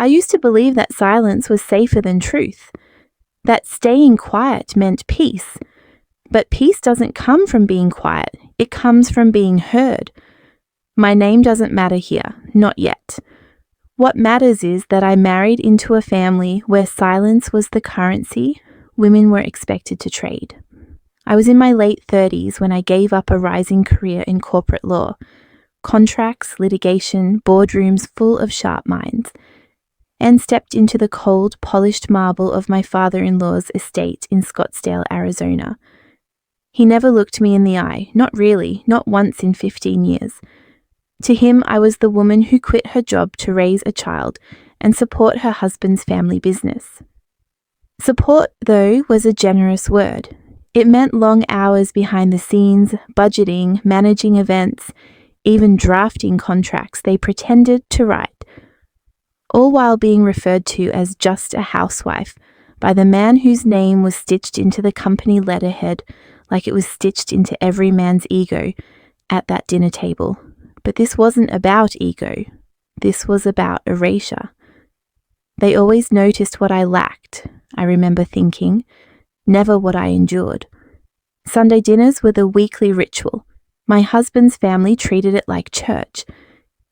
I used to believe that silence was safer than truth, that staying quiet meant peace. But peace doesn't come from being quiet, it comes from being heard. My name doesn't matter here, not yet. What matters is that I married into a family where silence was the currency women were expected to trade. I was in my late 30s when I gave up a rising career in corporate law, contracts, litigation, boardrooms full of sharp minds, and stepped into the cold, polished marble of my father-in-law's estate in Scottsdale, Arizona. He never looked me in the eye, not really, not once in 15 years. To him, I was the woman who quit her job to raise a child and support her husband's family business. Support, though, was a generous word. It meant long hours behind the scenes, budgeting, managing events, even drafting contracts they pretended to write, all while being referred to as just a housewife by the man whose name was stitched into the company letterhead like it was stitched into every man's ego at that dinner table. But this wasn't about ego. This was about erasure. They always noticed what I lacked, I remember thinking, never what I endured. Sunday dinners were the weekly ritual. My husband's family treated it like church.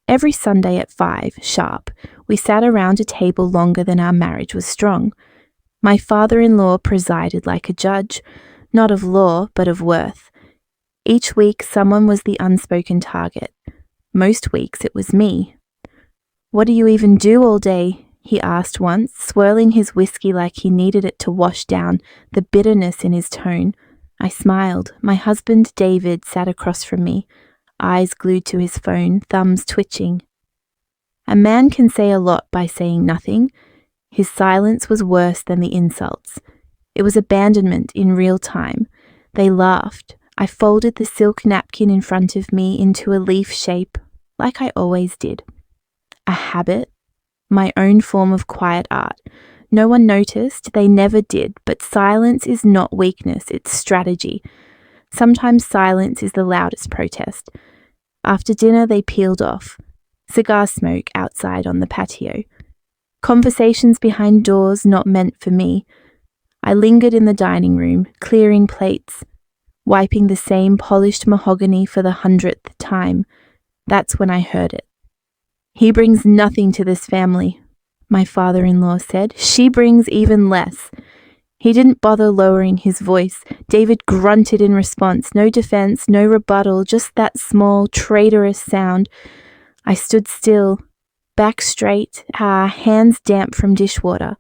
Every Sunday at 5 sharp, we sat around a table longer than our marriage was strong. My father-in-law presided like a judge, not of law, but of worth. Each week, someone was the unspoken target. Most weeks, it was me. "What do you even do all day?" he asked once, swirling his whiskey like he needed it to wash down the bitterness in his tone. I smiled. My husband, David, sat across from me, eyes glued to his phone, thumbs twitching. A man can say a lot by saying nothing. His silence was worse than the insults. It was abandonment in real time. They laughed. I folded the silk napkin in front of me into a leaf shape, like I always did. A habit, my own form of quiet art. No one noticed, they never did, but silence is not weakness, it's strategy. Sometimes silence is the loudest protest. After dinner, they peeled off. Cigar smoke outside on the patio. Conversations behind doors not meant for me. I lingered in the dining room, clearing plates, wiping the same polished mahogany for the 100th time. That's when I heard it. "He brings nothing to this family," my father-in-law said. "She brings even less." He didn't bother lowering his voice. David grunted in response. No defense, no rebuttal, just that small, traitorous sound. I stood still, back straight, hands damp from dishwater.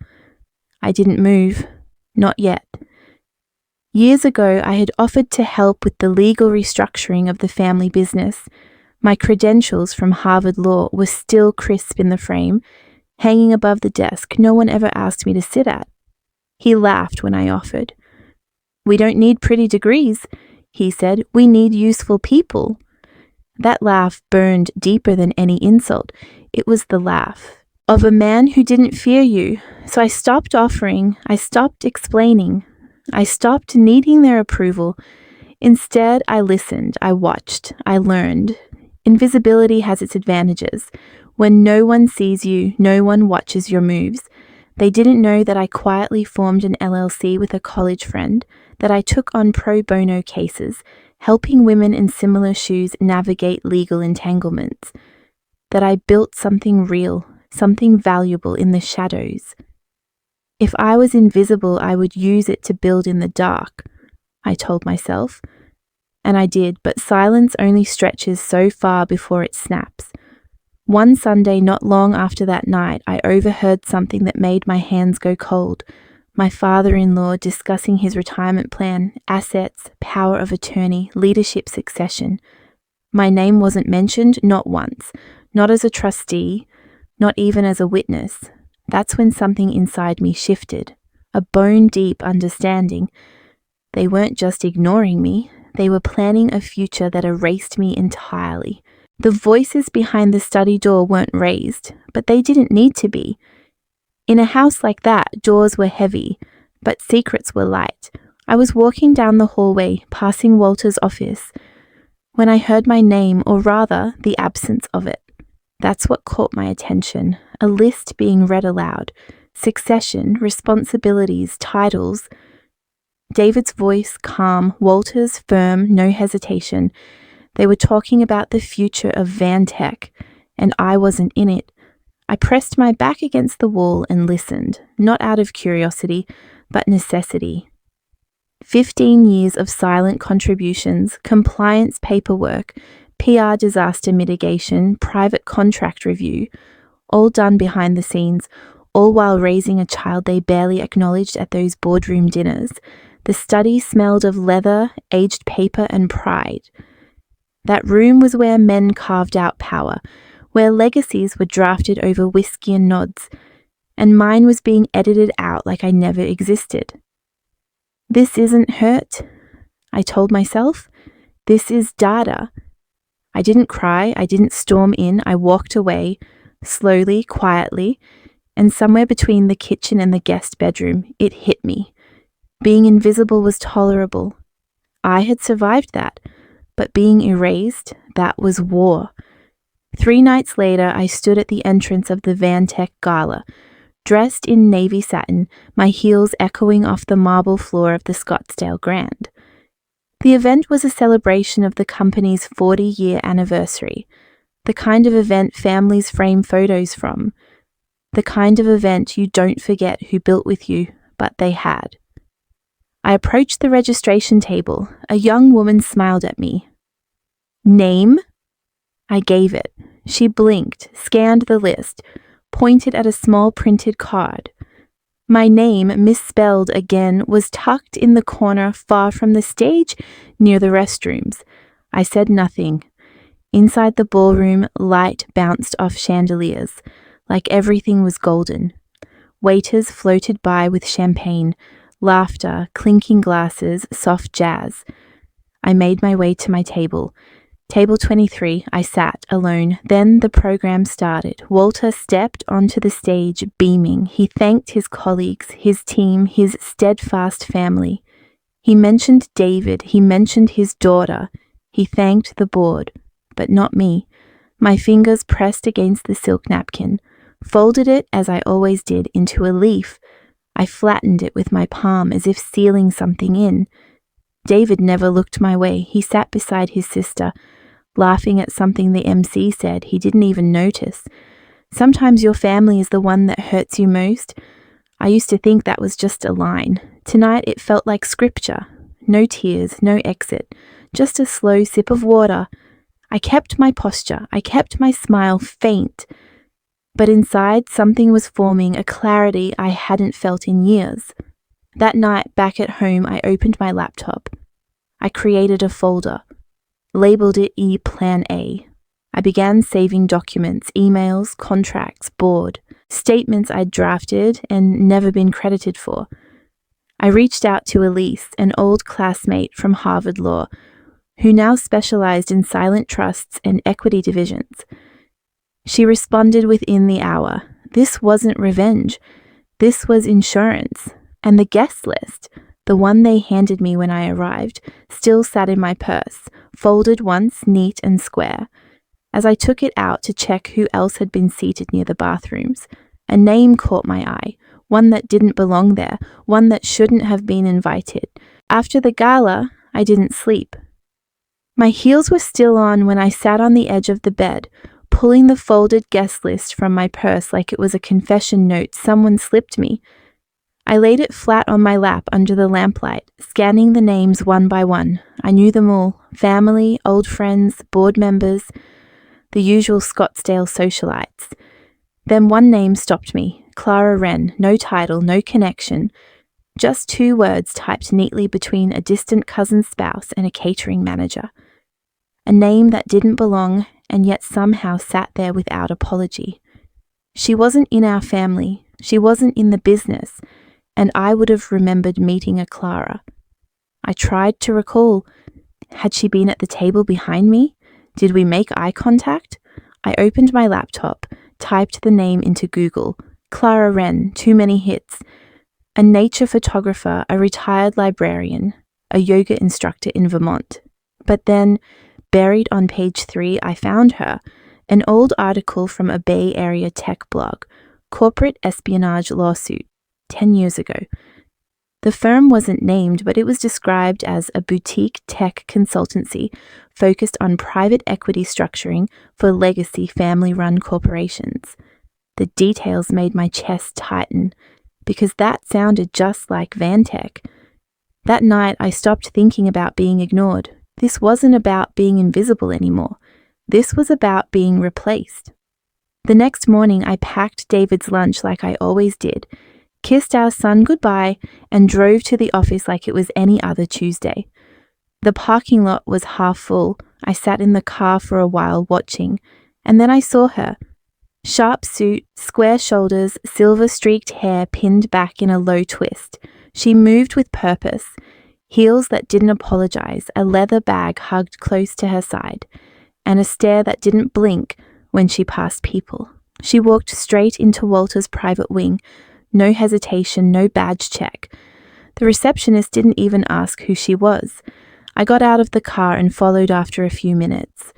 I didn't move. Not yet. Years ago, I had offered to help with the legal restructuring of the family business. My credentials from Harvard Law were still crisp in the frame, hanging above the desk no one ever asked me to sit at. He laughed when I offered. "We don't need pretty degrees," he said. "We need useful people." That laugh burned deeper than any insult. It was the laugh of a man who didn't fear you. So I stopped offering, I stopped explaining, I stopped needing their approval. Instead, I listened, I watched, I learned. Invisibility has its advantages. When no one sees you, no one watches your moves. They didn't know that I quietly formed an LLC with a college friend, that I took on pro bono cases, helping women in similar shoes navigate legal entanglements, that I built something real, something valuable in the shadows. If I was invisible, I would use it to build in the dark, I told myself. And I did, but silence only stretches so far before it snaps. One Sunday, not long after that night, I overheard something that made my hands go cold. My father-in-law discussing his retirement plan, assets, power of attorney, leadership succession. My name wasn't mentioned, not once, not as a trustee, not even as a witness. That's when something inside me shifted, a bone-deep understanding. They weren't just ignoring me, they were planning a future that erased me entirely. The voices behind the study door weren't raised, but they didn't need to be. In a house like that, doors were heavy, but secrets were light. I was walking down the hallway, passing Walter's office, when I heard my name, or rather, the absence of it. That's what caught my attention, a list being read aloud. Succession, responsibilities, titles. David's voice calm, Walter's firm, no hesitation. They were talking about the future of Van Tech, and I wasn't in it. I pressed my back against the wall and listened, not out of curiosity, but necessity. 15 years of silent contributions, compliance paperwork, PR disaster mitigation, private contract review, all done behind the scenes, all while raising a child they barely acknowledged at those boardroom dinners. The study smelled of leather, aged paper, and pride. That room was where men carved out power, where legacies were drafted over whiskey and nods, and mine was being edited out like I never existed. This isn't hurt, I told myself. This is data. I didn't cry, I didn't storm in, I walked away, slowly, quietly, and somewhere between the kitchen and the guest bedroom, it hit me. Being invisible was tolerable. I had survived that, but being erased, that was war. 3 nights later, I stood at the entrance of the Van Tech Gala, dressed in navy satin, my heels echoing off the marble floor of the Scottsdale Grand. The event was a celebration of the company's 40-year anniversary, the kind of event families frame photos from, the kind of event you don't forget who built with you, but they had. I approached the registration table. A young woman smiled at me. Name? I gave it. She blinked, scanned the list, pointed at a small printed card. My name, misspelled again, was tucked in the corner far from the stage, near the restrooms. I said nothing. Inside the ballroom, light bounced off chandeliers, like everything was golden. Waiters floated by with champagne, laughter, clinking glasses, soft jazz. I made my way to my table. Table 23, I sat alone. Then the program started. Walter stepped onto the stage, beaming. He thanked his colleagues, his team, his steadfast family. He mentioned David. He mentioned his daughter. He thanked the board, but not me. My fingers pressed against the silk napkin, folded it as I always did into a leaf. I flattened it with my palm as if sealing something in. David never looked my way. He sat beside his sister, laughing at something the MC said. He didn't even notice. Sometimes your family is the one that hurts you most. I used to think that was just a line. Tonight it felt like scripture. No tears, no exit, just a slow sip of water. I kept my posture. I kept my smile faint. But inside, something was forming, a clarity I hadn't felt in years. That night, back at home, I opened my laptop. I created a folder, labeled it Plan A. I began saving documents, emails, contracts, board, statements I'd drafted and never been credited for. I reached out to Elise, an old classmate from Harvard Law, who now specialized in silent trusts and equity divisions. She responded within the hour. This wasn't revenge. This was insurance. And the guest list, the one they handed me when I arrived, still sat in my purse, folded once, neat and square. As I took it out to check who else had been seated near the bathrooms, a name caught my eye, one that didn't belong there, one that shouldn't have been invited. After the gala, I didn't sleep. My heels were still on when I sat on the edge of the bed, pulling the folded guest list from my purse like it was a confession note someone slipped me. I laid it flat on my lap under the lamplight, scanning the names one by one. I knew them all, family, old friends, board members, the usual Scottsdale socialites. Then one name stopped me, Clara Wren, no title, no connection, just 2 words typed neatly between a distant cousin's spouse and a catering manager. A name that didn't belong and yet somehow sat there without apology. She wasn't in our family, she wasn't in the business, and I would have remembered meeting a Clara. I tried to recall. Had she been at the table behind me? Did we make eye contact? I opened my laptop, typed the name into Google. Clara Wren, too many hits. A nature photographer, a retired librarian, a yoga instructor in Vermont. But then, buried on page 3, I found her, An old article from a Bay Area tech blog, Corporate Espionage Lawsuit, 10 years ago. The firm wasn't named, but it was described as a boutique tech consultancy focused on private equity structuring for legacy family-run corporations. The details made my chest tighten, because that sounded just like Vantech. That night, I stopped thinking about being ignored. This wasn't about being invisible anymore. This was about being replaced. The next morning, I packed David's lunch like I always did, kissed our son goodbye, and drove to the office like it was any other Tuesday. The parking lot was half full. I sat in the car for a while watching, and then I saw her. Sharp suit, square shoulders, silver-streaked hair pinned back in a low twist. She moved with purpose, heels that didn't apologize, a leather bag hugged close to her side, and a stare that didn't blink when she passed people. She walked straight into Walter's private wing. No hesitation, no badge check. The receptionist didn't even ask who she was. I got out of the car and followed after a few minutes.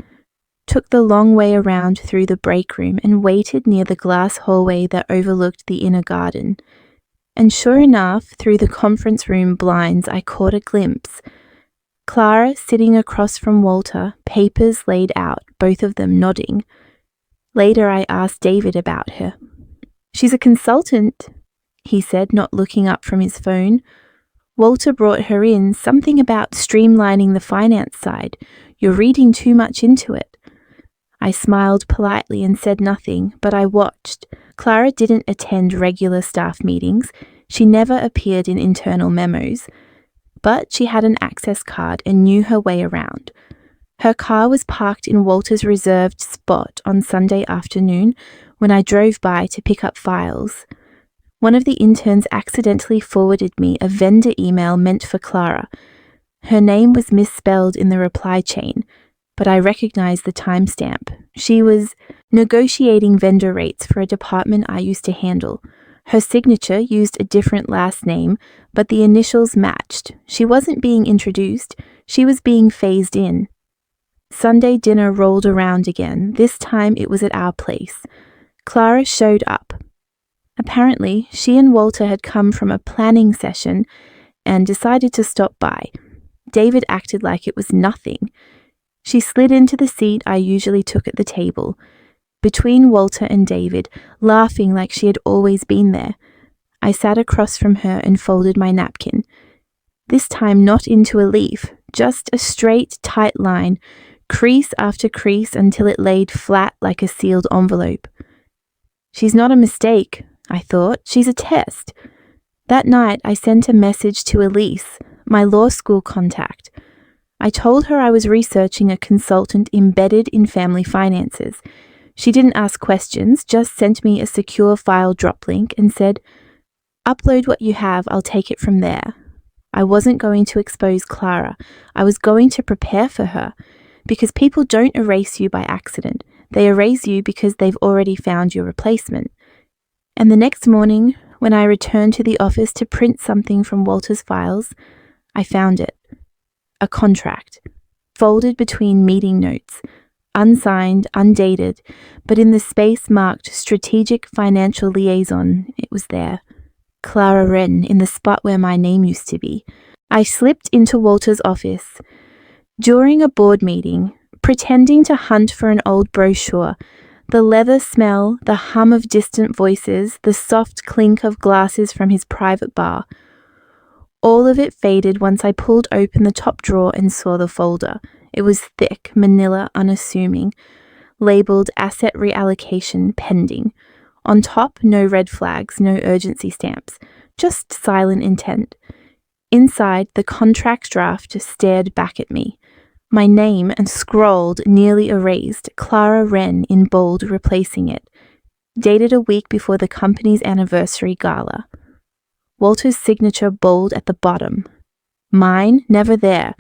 Took the long way around through the break room and waited near the glass hallway that overlooked the inner garden. And sure enough, through the conference room blinds, I caught a glimpse. Clara sitting across from Walter, papers laid out, both of them nodding. Later, I asked David about her. "She's a consultant," he said, not looking up from his phone. "Walter brought her in, something about streamlining the finance side. You're reading too much into it." I smiled politely and said nothing, but I watched. Clara didn't attend regular staff meetings. She never appeared in internal memos. But she had an access card and knew her way around. Her car was parked in Walter's reserved spot on Sunday afternoon when I drove by to pick up files. One of the interns accidentally forwarded me a vendor email meant for Clara. Her name was misspelled in the reply chain, but I recognized the timestamp. She was negotiating vendor rates for a department I used to handle. Her signature used a different last name, but the initials matched. She wasn't being introduced, she was being phased in. Sunday dinner rolled around again. This time it was at our place. Clara showed up. Apparently, she and Walter had come from a planning session and decided to stop by. David acted like it was nothing. She slid into the seat I usually took at the table, between Walter and David, laughing like she had always been there. I sat across from her and folded my napkin. This time not into a leaf, just a straight, tight line, crease after crease until it laid flat like a sealed envelope. She's not a mistake, I thought. She's a test. That night, I sent a message to Elise, my law school contact. I told her I was researching a consultant embedded in family finances. She didn't ask questions, just sent me a secure file drop link and said, "Upload what you have, I'll take it from there." I wasn't going to expose Clara. I was going to prepare for her, because people don't erase you by accident. They erase you because they've already found your replacement. And the next morning, when I returned to the office to print something from Walter's files, I found it. A contract, folded between meeting notes, unsigned, undated, but in the space marked Strategic Financial Liaison, it was there. Clara Wren, in the spot where my name used to be. I slipped into Walter's office. During a board meeting, pretending to hunt for an old brochure, the leather smell, the hum of distant voices, the soft clink of glasses from his private bar. All of it faded once I pulled open the top drawer and saw the folder. It was thick, manila, unassuming, labeled Asset Reallocation Pending. On top, no red flags, no urgency stamps, just silent intent. Inside, the contract draft stared back at me. My name, and scrawled, nearly erased, Clara Wren in bold replacing it. Dated a week before the company's anniversary gala. Walter's signature bold at the bottom. Mine, never there.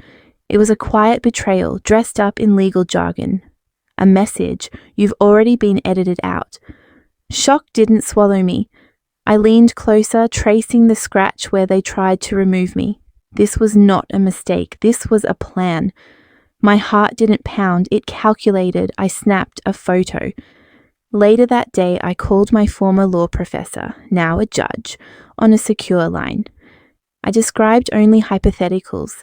It was a quiet betrayal, dressed up in legal jargon. A message, "You've already been edited out." Shock didn't swallow me. I leaned closer, tracing the scratch where they tried to remove me. This was not a mistake. This was a plan. My heart didn't pound, it calculated. I snapped a photo. Later that day, I called my former law professor, now a judge, on a secure line. I described only hypotheticals.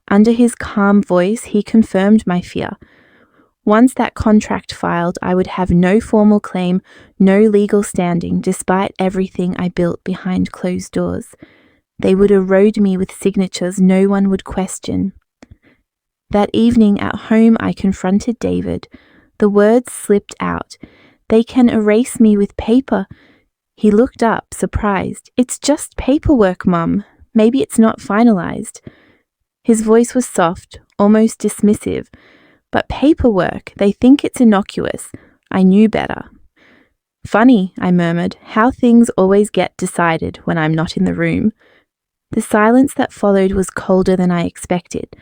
Under his calm voice, he confirmed my fear. Once that contract filed, I would have no formal claim, no legal standing, despite everything I built behind closed doors. They would erode me with signatures no one would question. That evening at home, I confronted David. The words slipped out. "They can erase me with paper." He looked up, surprised. "It's just paperwork, Mum. Maybe it's not finalized." His voice was soft, almost dismissive. "But paperwork, they think it's innocuous." I knew better. "Funny," I murmured, "how things always get decided when I'm not in the room." The silence that followed was colder than I expected.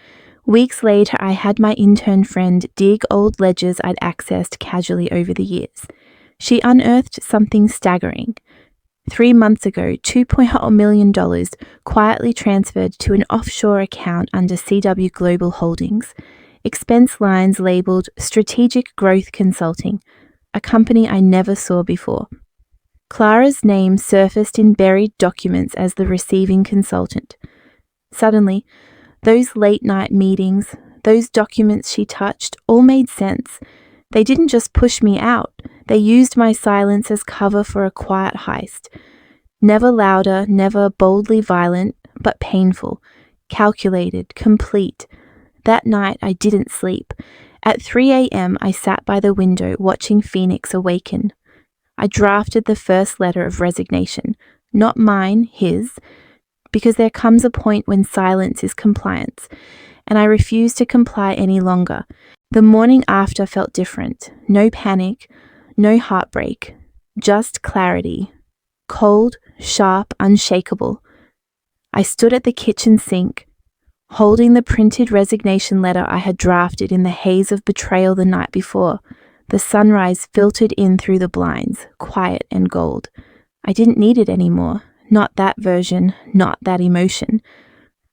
Weeks later, I had my intern friend dig old ledgers I'd accessed casually over the years. She unearthed something staggering. 3 months ago, $2.0 million quietly transferred to an offshore account under CW Global Holdings. Expense lines labeled Strategic Growth Consulting, a company I never saw before. Clara's name surfaced in buried documents as the receiving consultant. Suddenly, those late-night meetings, those documents she touched, all made sense. They didn't just push me out, they used my silence as cover for a quiet heist. Never louder, never boldly violent, but painful, calculated, complete. That night, I didn't sleep. At 3 a.m., I sat by the window watching Phoenix awaken. I drafted the first letter of resignation, not mine, his, because there comes a point when silence is compliance, and I refused to comply any longer. The morning after felt different. No panic, no heartbreak, just clarity. Cold, sharp, unshakable. I stood at the kitchen sink, holding the printed resignation letter I had drafted in the haze of betrayal the night before. The sunrise filtered in through the blinds, quiet and gold. I didn't need it anymore. Not that version, not that emotion.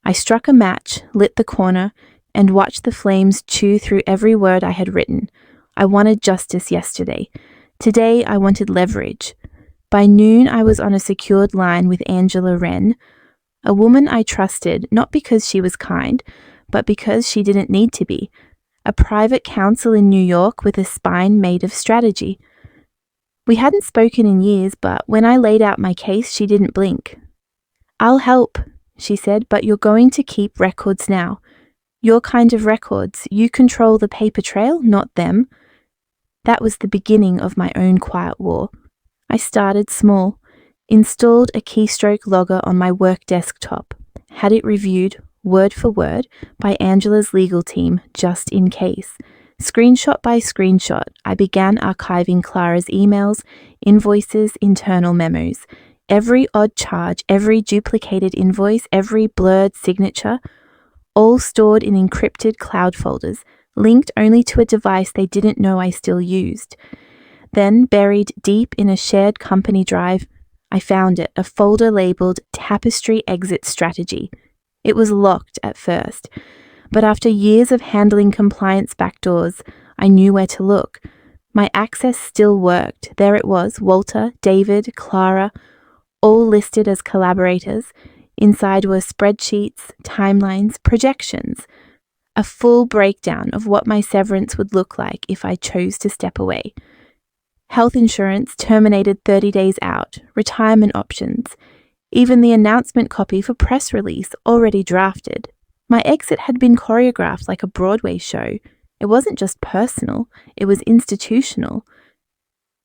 I struck a match, lit the corner, and watched the flames chew through every word I had written. I wanted justice yesterday. Today I wanted leverage. By noon I was on a secured line with Angela Wren, a woman I trusted not because she was kind, but because she didn't need to be. A private counsel in New York with a spine made of strategy. We hadn't spoken in years, but when I laid out my case, she didn't blink. "I'll help," she said, "but you're going to keep records now. Your kind of records. You control the paper trail, not them." That was the beginning of my own quiet war. I started small, installed a keystroke logger on my work desktop, had it reviewed, word for word, by Angela's legal team, just in case. Screenshot by screenshot, I began archiving Clara's emails, invoices, internal memos. Every odd charge, every duplicated invoice, every blurred signature, all stored in encrypted cloud folders, linked only to a device they didn't know I still used. Then, buried deep in a shared company drive, I found it, a folder labeled Tapestry Exit Strategy. It was locked at first, but after years of handling compliance backdoors, I knew where to look. My access still worked. There it was, Walter, David, Clara, all listed as collaborators. Inside were spreadsheets, timelines, projections. A full breakdown of what my severance would look like if I chose to step away. Health insurance terminated 30 days out, retirement options, even the announcement copy for press release already drafted. My exit had been choreographed like a Broadway show. It wasn't just personal, it was institutional.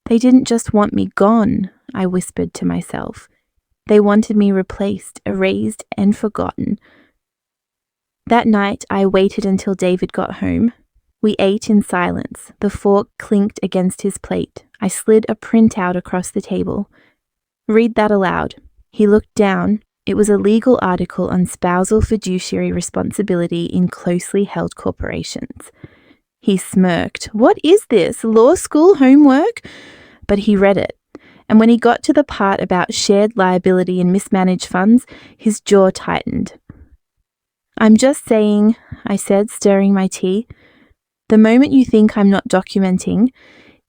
They didn't just want me gone, I whispered to myself. They wanted me replaced, erased, and forgotten. That night, I waited until David got home. We ate in silence. The fork clinked against his plate. I slid a printout across the table. "Read that aloud." He looked down. It was a legal article on spousal fiduciary responsibility in closely held corporations. He smirked. "What is this? Law school homework?" But he read it. And when he got to the part about shared liability and mismanaged funds, his jaw tightened. "I'm just saying," I said, stirring my tea, The moment you think I'm not documenting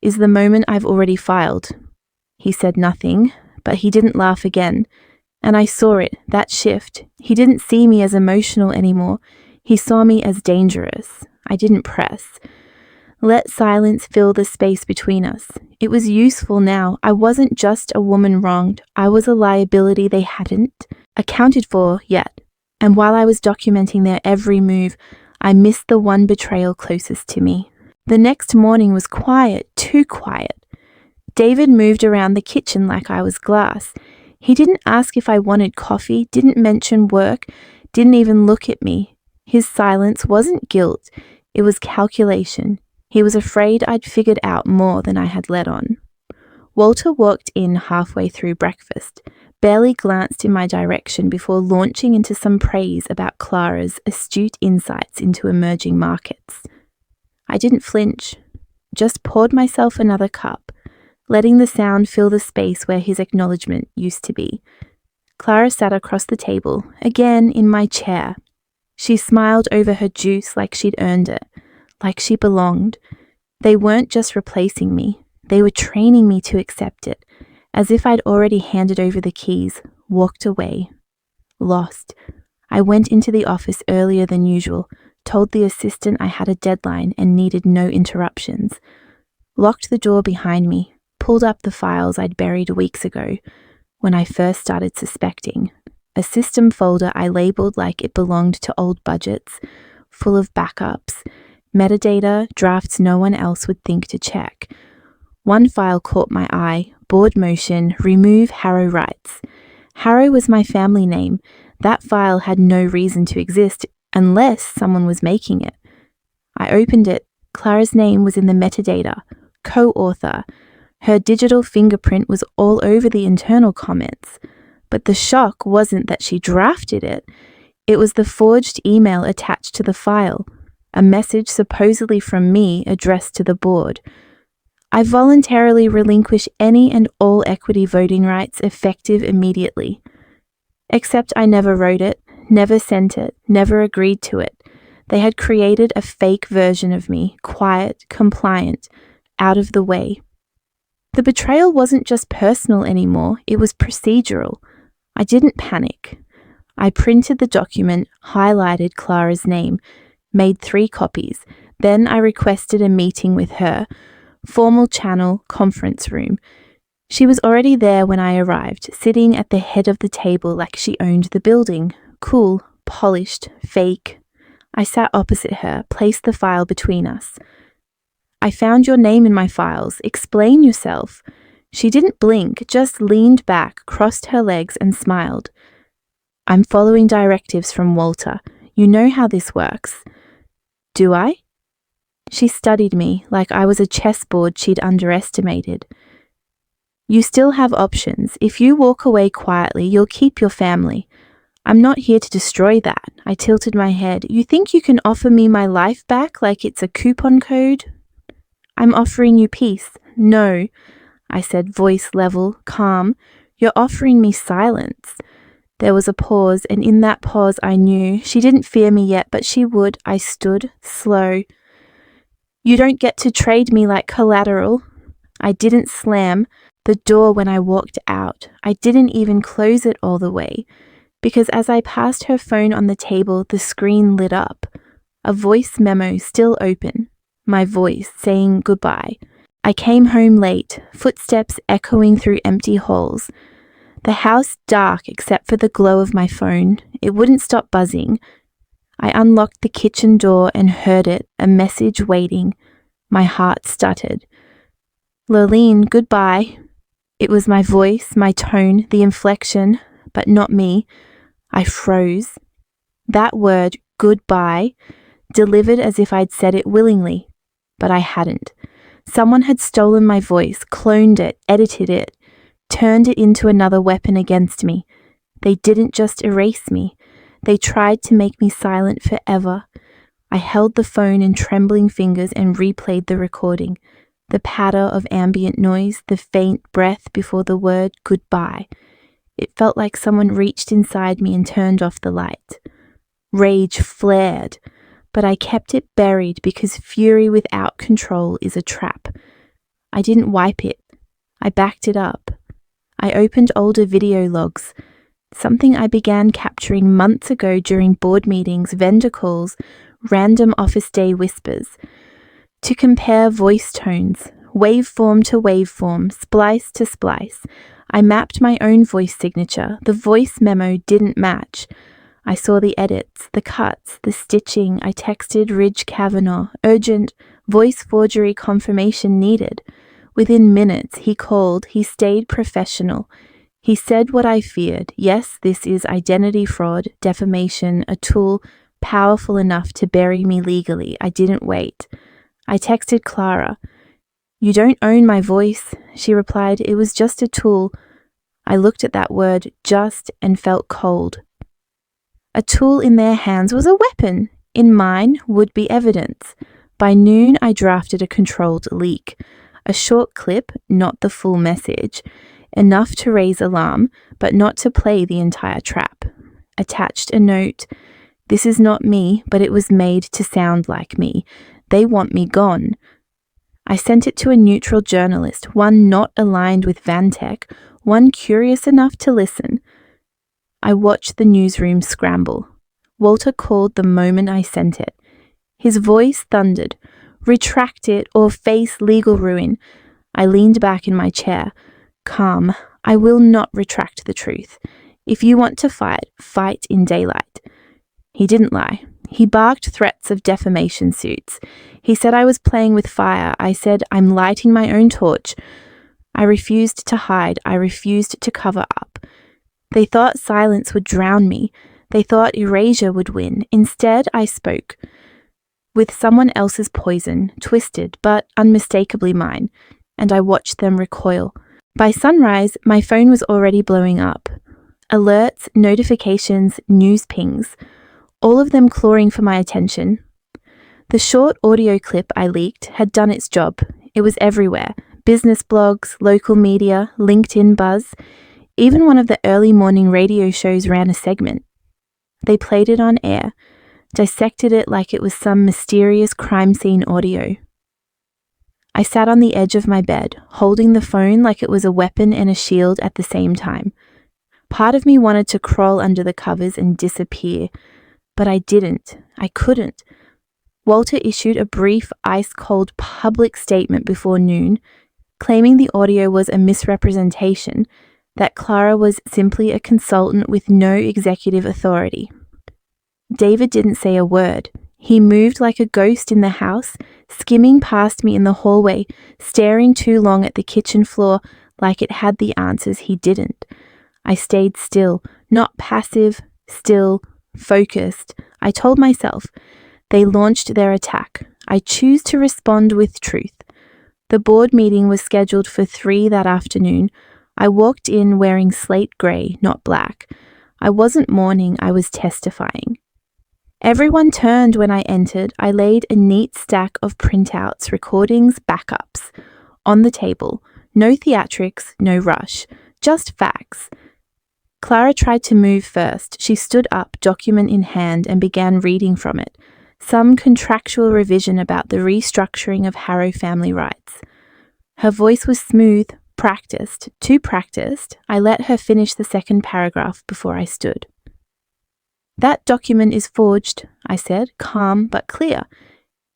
is the moment I've already filed." He said nothing, but he didn't laugh again. And I saw it, that shift. He didn't see me as emotional anymore. He saw me as dangerous. I didn't press. Let silence fill the space between us. It was useful now. I wasn't just a woman wronged. I was a liability they hadn't accounted for yet. And while I was documenting their every move, I missed the one betrayal closest to me. The next morning was quiet, too quiet. David moved around the kitchen like I was glass. He didn't ask if I wanted coffee, didn't mention work, didn't even look at me. His silence wasn't guilt, it was calculation. He was afraid I'd figured out more than I had let on. Walter walked in halfway through breakfast, barely glanced in my direction before launching into some praise about Clara's astute insights into emerging markets. I didn't flinch, just poured myself another cup, letting the sound fill the space where his acknowledgement used to be. Clara sat across the table, again in my chair. She smiled over her juice like she'd earned it, like she belonged. They weren't just replacing me, they were training me to accept it, as if I'd already handed over the keys, walked away. Lost. I went into the office earlier than usual, told the assistant I had a deadline and needed no interruptions. Locked the door behind me, pulled up the files I'd buried weeks ago when I first started suspecting. A system folder I labeled like it belonged to old budgets, full of backups, metadata, drafts no one else would think to check. One file caught my eye, board motion, remove Harrow rights. Harrow was my family name. That file had no reason to exist unless someone was making it. I opened it. Clara's name was in the metadata, co-author. Her digital fingerprint was all over the internal comments. But the shock wasn't that she drafted it. It was the forged email attached to the file, a message supposedly from me addressed to the board. I voluntarily relinquish any and all equity voting rights effective immediately. Except I never wrote it, never sent it, never agreed to it. They had created a fake version of me, quiet, compliant, out of the way. The betrayal wasn't just personal anymore, it was procedural. I didn't panic. I printed the document, highlighted Clara's name, made 3 copies. Then I requested a meeting with her. Formal channel, conference room. She was already there when I arrived, sitting at the head of the table like she owned the building. Cool, polished, fake. I sat opposite her, placed the file between us. "I found your name in my files. Explain yourself." She didn't blink, just leaned back, crossed her legs and smiled. "I'm following directives from Walter. You know how this works." "Do I?" She studied me like I was a chessboard she'd underestimated. "You still have options. If you walk away quietly, you'll keep your family. I'm not here to destroy that." I tilted my head. "You think you can offer me my life back like it's a coupon code?" "I'm offering you peace." "No," I said, voice level, calm. "You're offering me silence." There was a pause, and in that pause I knew she didn't fear me yet, but she would. I stood, slow. "You don't get to trade me like collateral." I didn't slam the door when I walked out. I didn't even close it all the way, because as I passed her phone on the table, the screen lit up. A voice memo still open. My voice saying goodbye. I came home late, footsteps echoing through empty halls. The house dark except for the glow of my phone. It wouldn't stop buzzing. I unlocked the kitchen door and heard it, a message waiting. My heart stuttered. "Lurleen, goodbye." It was my voice, my tone, the inflection, but not me. I froze. That word, goodbye, delivered as if I'd said it willingly, but I hadn't. Someone had stolen my voice, cloned it, edited it, turned it into another weapon against me. They didn't just erase me. They tried to make me silent forever. I held the phone in trembling fingers and replayed the recording. The patter of ambient noise, the faint breath before the word goodbye. It felt like someone reached inside me and turned off the light. Rage flared. but I kept it buried because fury without control is a trap. I didn't wipe it. I backed it up. I opened older video logs, something I began capturing months ago during board meetings, vendor calls, random office day whispers, to compare voice tones, waveform to waveform, splice to splice. I mapped my own voice signature. The voice memo didn't match. I saw the edits, the cuts, the stitching. I texted Ridge Kavanaugh, urgent, voice forgery confirmation needed. Within minutes, he called. He stayed professional. He said what I feared. Yes, this is identity fraud, defamation, a tool powerful enough to bury me legally. I didn't wait. I texted Clara. You don't own my voice, she replied. It was just a tool. I looked at that word, just, and felt cold. A tool in their hands was a weapon. In mine would be evidence. By noon, I drafted a controlled leak. A short clip, not the full message. Enough to raise alarm, but not to play the entire trap. Attached a note. This is not me, but it was made to sound like me. They want me gone. I sent it to a neutral journalist, one not aligned with Vantech, one curious enough to listen. I watched the newsroom scramble. Walter called the moment I sent it. His voice thundered, "Retract it or face legal ruin." I leaned back in my chair. Calm. I will not retract the truth. If you want to fight, fight in daylight. He didn't lie. He barked threats of defamation suits. He said I was playing with fire. I said I'm lighting my own torch. I refused to hide. I refused to cover up. They thought silence would drown me. They thought erasure would win. Instead, I spoke. With someone else's poison, twisted but unmistakably mine, and I watched them recoil. By sunrise, my phone was already blowing up. Alerts, notifications, news pings, all of them clawing for my attention. The short audio clip I leaked had done its job. It was everywhere. Business blogs, local media, LinkedIn buzz. Even one of the early morning radio shows ran a segment. They played it on air, dissected it like it was some mysterious crime scene audio. I sat on the edge of my bed, holding the phone like it was a weapon and a shield at the same time. Part of me wanted to crawl under the covers and disappear, but I didn't. I couldn't. Walter issued a brief, ice-cold public statement before noon, claiming the audio was a misrepresentation, that Clara was simply a consultant with no executive authority. David didn't say a word. He moved like a ghost in the house, skimming past me in the hallway, staring too long at the kitchen floor like it had the answers he didn't. I stayed still, not passive, still, focused. I told myself, they launched their attack. I choose to respond with truth. The board meeting was scheduled for 3 that afternoon. I walked in wearing slate grey, not black. I wasn't mourning, I was testifying. Everyone turned when I entered. I laid a neat stack of printouts, recordings, backups on the table. No theatrics, no rush, just facts. Clara tried to move first. She stood up, document in hand, and began reading from it. Some contractual revision about the restructuring of Harrow family rights. Her voice was smooth, practiced, too practiced. I let her finish the second paragraph before I stood. That document is forged, I said, calm but clear.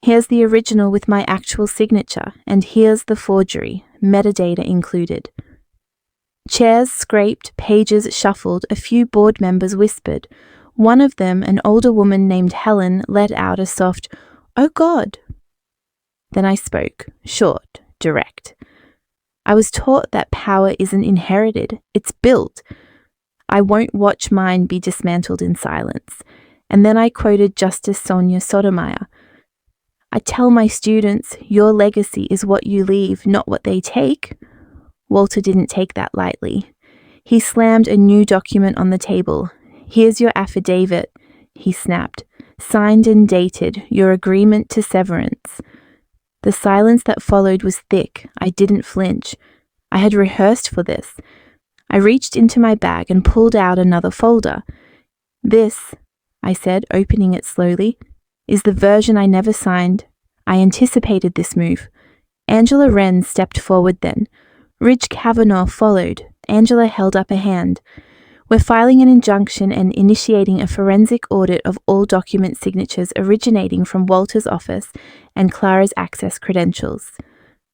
Here's the original with my actual signature, and here's the forgery, metadata included. Chairs scraped, pages shuffled, a few board members whispered. One of them, an older woman named Helen, let out a soft, "Oh God." Then I spoke, short, direct. I was taught that power isn't inherited, it's built. I won't watch mine be dismantled in silence. And then I quoted Justice Sonia Sotomayor. I tell my students, your legacy is what you leave, not what they take. Walter didn't take that lightly. He slammed a new document on the table. Here's your affidavit, he snapped. Signed and dated, your agreement to severance. The silence that followed was thick. I didn't flinch. I had rehearsed for this. I reached into my bag and pulled out another folder. This, I said, opening it slowly, is the version I never signed. I anticipated this move. Angela Wren stepped forward then. Ridge Kavanaugh followed. Angela held up a hand. We're filing an injunction and initiating a forensic audit of all document signatures originating from Walter's office and Clara's access credentials.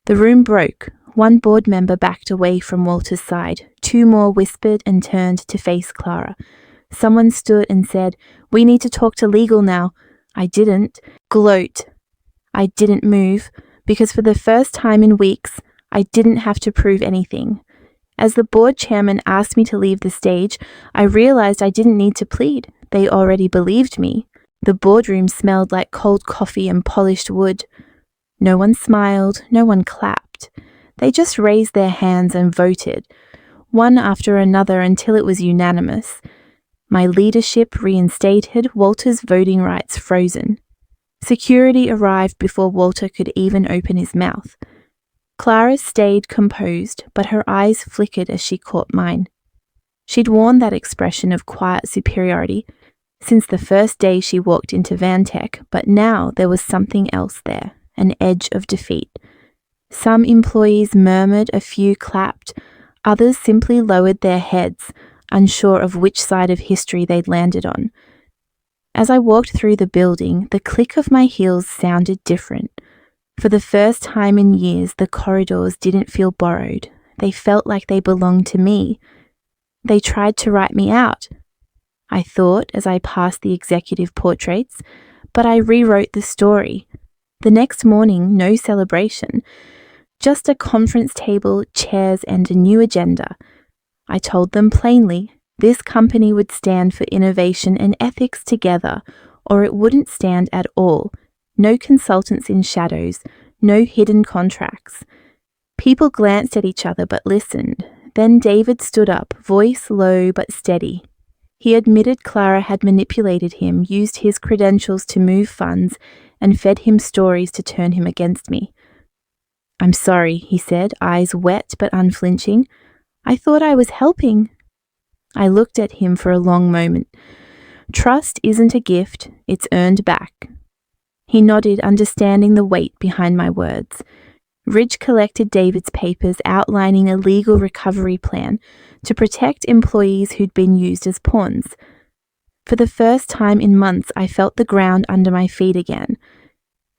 The room broke. One board member backed away from Walter's side. Two more whispered and turned to face Clara. Someone stood and said, "We need to talk to legal now." I didn't. Gloat. I didn't move, because for the first time in weeks, I didn't have to prove anything. As the board chairman asked me to leave the stage, I realized I didn't need to plead. They already believed me. The boardroom smelled like cold coffee and polished wood. No one smiled, no one clapped. They just raised their hands and voted, one after another until it was unanimous. My leadership reinstated, Walter's voting rights frozen. Security arrived before Walter could even open his mouth. Clara stayed composed, but her eyes flickered as she caught mine. She'd worn that expression of quiet superiority since the first day she walked into Vantech, but now there was something else there, an edge of defeat. Some employees murmured, a few clapped, others simply lowered their heads, unsure of which side of history they'd landed on. As I walked through the building, the click of my heels sounded different. For the first time in years, the corridors didn't feel borrowed. They felt like they belonged to me. They tried to write me out, I thought as I passed the executive portraits, but I rewrote the story. The next morning, no celebration, just a conference table, chairs, and a new agenda. I told them plainly, this company would stand for innovation and ethics together, or it wouldn't stand at all. No consultants in shadows, no hidden contracts. People glanced at each other but listened. Then David stood up, voice low but steady. He admitted Clara had manipulated him, used his credentials to move funds, and fed him stories to turn him against me. "I'm sorry," he said, eyes wet but unflinching. "I thought I was helping." I looked at him for a long moment. Trust isn't a gift, it's earned back. He nodded, understanding the weight behind my words. Ridge collected David's papers outlining a legal recovery plan to protect employees who'd been used as pawns. For the first time in months, I felt the ground under my feet again.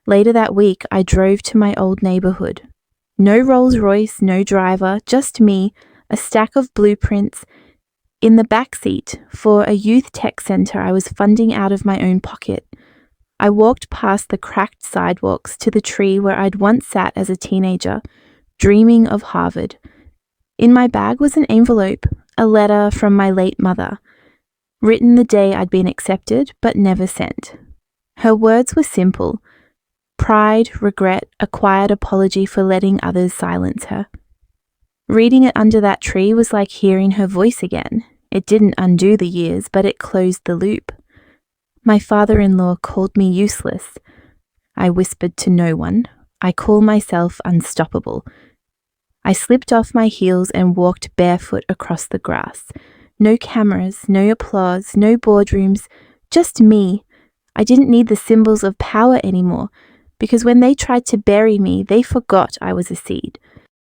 Later that week, I drove to my old neighborhood. No Rolls-Royce, no driver, just me, a stack of blueprints. In the back seat, for a youth tech center I was funding out of my own pocket. I walked past the cracked sidewalks to the tree where I'd once sat as a teenager, dreaming of Harvard. In my bag was an envelope, a letter from my late mother, written the day I'd been accepted but never sent. Her words were simple: pride, regret, a quiet apology for letting others silence her. Reading it under that tree was like hearing her voice again. It didn't undo the years, but it closed the loop. My father-in-law called me useless. I whispered to no one. I call myself unstoppable. I slipped off my heels and walked barefoot across the grass. No cameras, no applause, no boardrooms, just me. I didn't need the symbols of power anymore, because when they tried to bury me, they forgot I was a seed.